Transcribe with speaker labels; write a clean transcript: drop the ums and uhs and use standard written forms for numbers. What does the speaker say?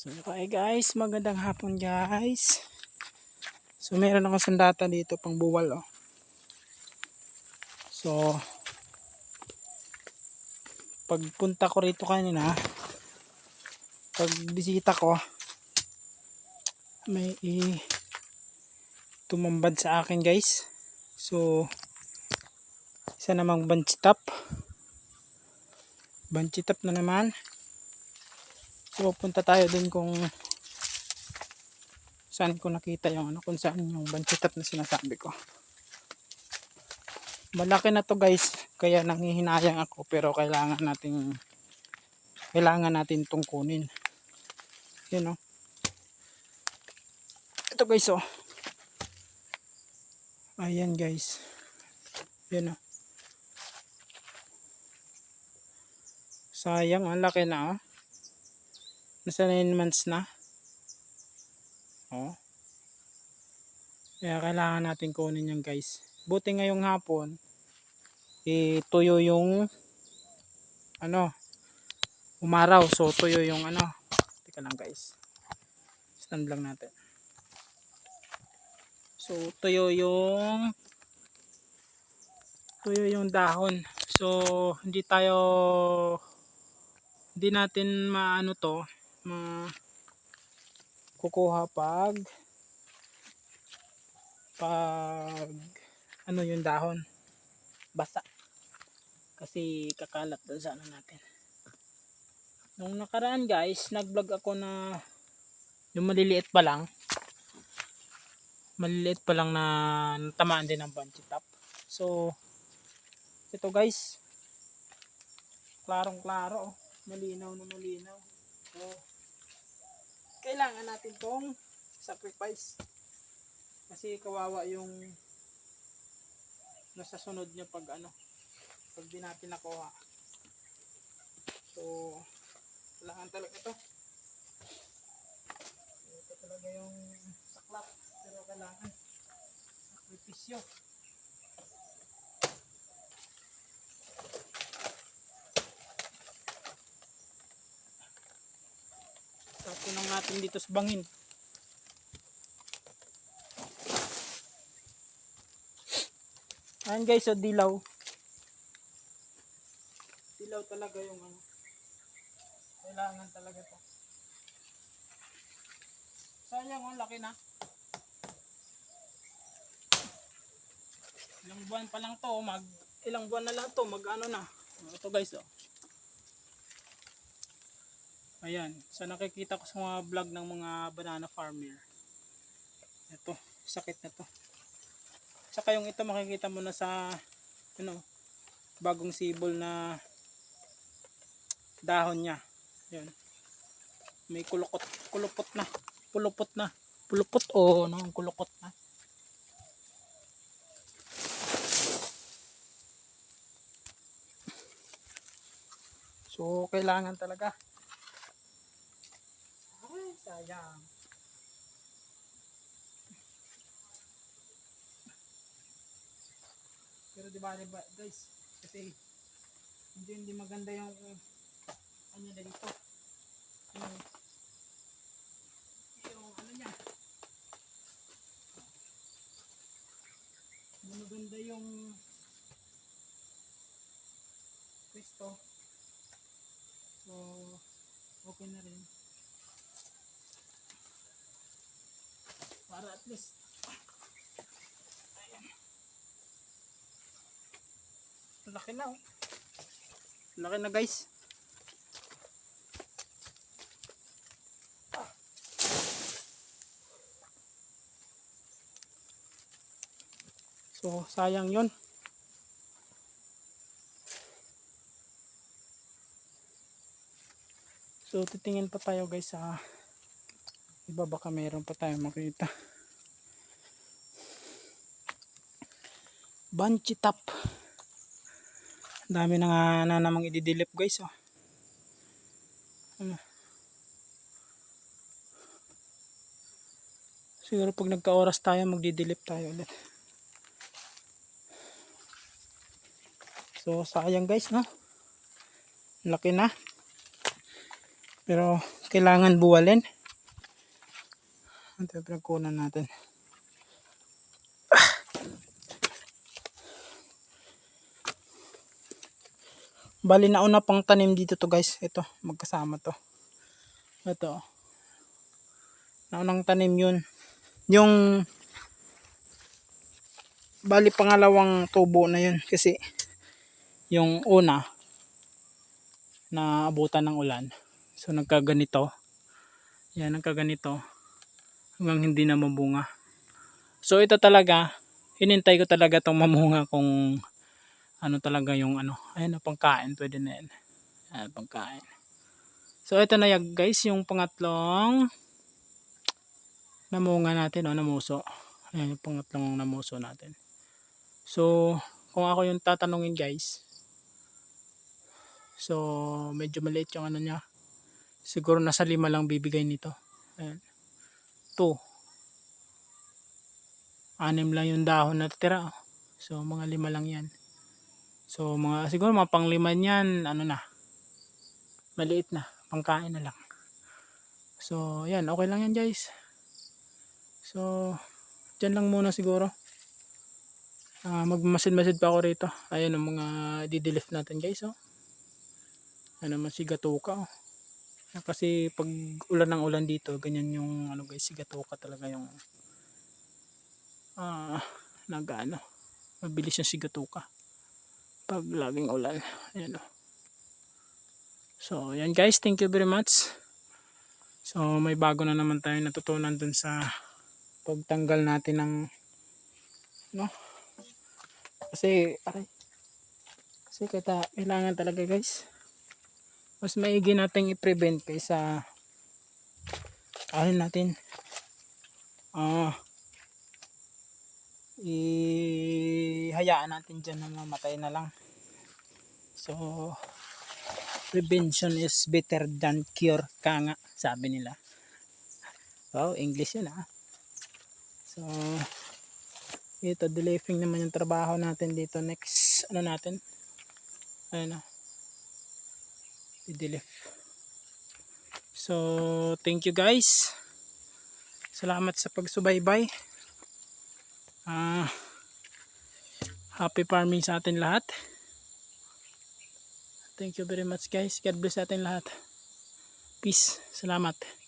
Speaker 1: So okay guys, magandang hapon guys. So meron akong sandata dito pang buwal oh. So pagpunta ko rito kanina, pag bisita ko, may tumambad sa akin guys. So isa namang banchitap. Banchitap na naman. So punta tayo dun kung saan ko nakita yung ano, kung saan yung banchitap na sinasabi ko. Malaki na to guys, kaya nanghihinayang ako, pero kailangan natin tong kunin. Yun oh. Ito guys oh. Ayan guys. Yun oh. Sayang, ang laki na oh. Nasa 9 months na. Oh. Kaya kailangan natin kunin yan guys. Buti ngayong hapon, tuyo yung ano, umaraw. So tuyo yung ano. Teka lang guys. Stand lang natin. So tuyo yung dahon. So hindi natin maano to, kukuha pag ano yung dahon basa, kasi kakalat doon sa ano natin. Nung nakaraan guys, nag vlog ako na yung maliliit pa lang na natamaan din ng banchitap. So ito guys, klarong klaro oh. Malinaw na malinaw. So kailangan natin tong sacrifice, kasi kawawa yung nasa sunod niya pag di natin nakuha. So kailangan talaga ito talaga yung saklap, pero kailangan sakripisyo. Tapos lang natin dito sa bangin. Ayan guys, so dilaw talaga yung ano, kailangan talaga to. Sayang oh, laki na. Ilang buwan pa lang to, ilang buwan na lang to, ano na. Ito guys oh. Ayan, sa nakikita ko sa mga vlog ng mga banana farmer, ito, sakit na to. Saka yung ito makikita mo na sa bagong sibol na dahon niya. Yan. May pulupot o kulukot na. So kailangan talaga. Ay, sayang. Pero di ba guys, kasi hindi maganda yung ano dito. Yung ano niya. Maganda yung pwesto. So okay na rin. Para at least laki na oh. Laki na guys. So sayang yun. So titingin pa tayo guys sa iba, baka meron pa tayong makita. Banchitap. Dami na namang ididilip guys oh. Siguro pag nagka-oras tayo, magdidilip tayo ulit. So sayang guys no. Laki na. Pero kailangan buwalin. Ito yung pinagkunan natin. Bali nauna pang tanim dito to guys. Ito, magkasama to. Ito. Naunang tanim yun. Yung bali pangalawang tubo na yun. Kasi yung una na abutan ng ulan. So nagkaganito. Yan, nagkaganito. Hanggang hindi na mabunga. So ito talaga, hinintay ko talaga itong mamunga kung ano talaga yung ano. Ayun na, pangkain. Pwede na yan. Ayan, pangkain. So ito na yan guys, yung pangatlong namunga natin, namuso. Ayan yung pangatlong namuso natin. So kung ako yung tatanungin guys, so medyo maliit yung ano niya. Siguro nasa 5 lang bibigay nito. Ayan. 6 lang yung dahon na tira. So mga 5 lang yan. So mga siguro mga pang 5 niyan, ano na, maliit na, pangkain na lang. So yan, okay lang yan guys. So dyan lang muna siguro. Magmasid-masid pa ako rito. Ayan ang mga didilif natin guys. Ano naman si Gatuka. Kasi pag ulan ng ulan dito, ganyan yung ano guys, si Gatuka talaga yung nag-ano, mabilis yung si Gatuka pag laging ulan. Ayan. So yan guys, thank you very much. So may bago na naman tayo natutunan dun sa pagtanggal natin ng kasi kailangan talaga guys, mas maigi nating i-prevent kaysa natin ihayaan natin dyan na mamatay na lang. So prevention is better than cure, ka nga sabi nila. Wow, English yun So ito, delaying naman yung trabaho natin dito. Next natin, ayun i-delete. So thank you guys, salamat sa pagsubaybay. Happy farming sa atin lahat. Thank you very much guys. God bless sa atin lahat. Peace. Salamat.